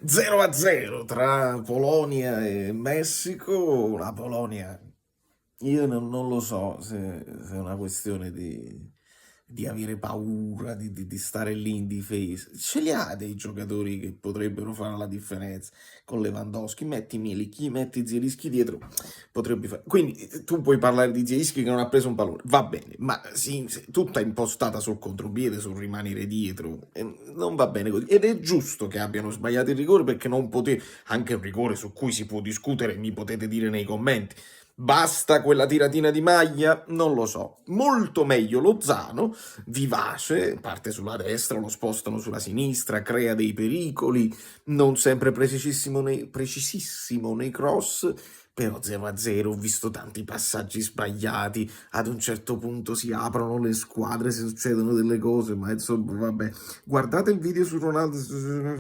0-0 tra Polonia e Messico. La Polonia, io non lo so se è una questione di avere paura, di stare lì in difesa. Ce li ha dei giocatori che potrebbero fare la differenza con Lewandowski. Metti Milik, metti Zielinski dietro, potrebbe fare. Quindi tu puoi parlare di Zielinski che non ha preso un pallone, va bene, ma sì, tutta impostata sul contropiede, sul rimanere dietro, non va bene così. Ed è giusto che abbiano sbagliato il rigore perché non poteva, anche un rigore su cui si può discutere, mi potete dire nei commenti. Basta quella tiratina di maglia? Non lo so. Molto meglio Lozano, vivace, parte sulla destra, lo spostano sulla sinistra, crea dei pericoli, non sempre precisissimo nei cross, però 0-0, ho visto tanti passaggi sbagliati, ad un certo punto si aprono le squadre, si succedono delle cose, ma insomma vabbè. Guardate il video su Ronaldo,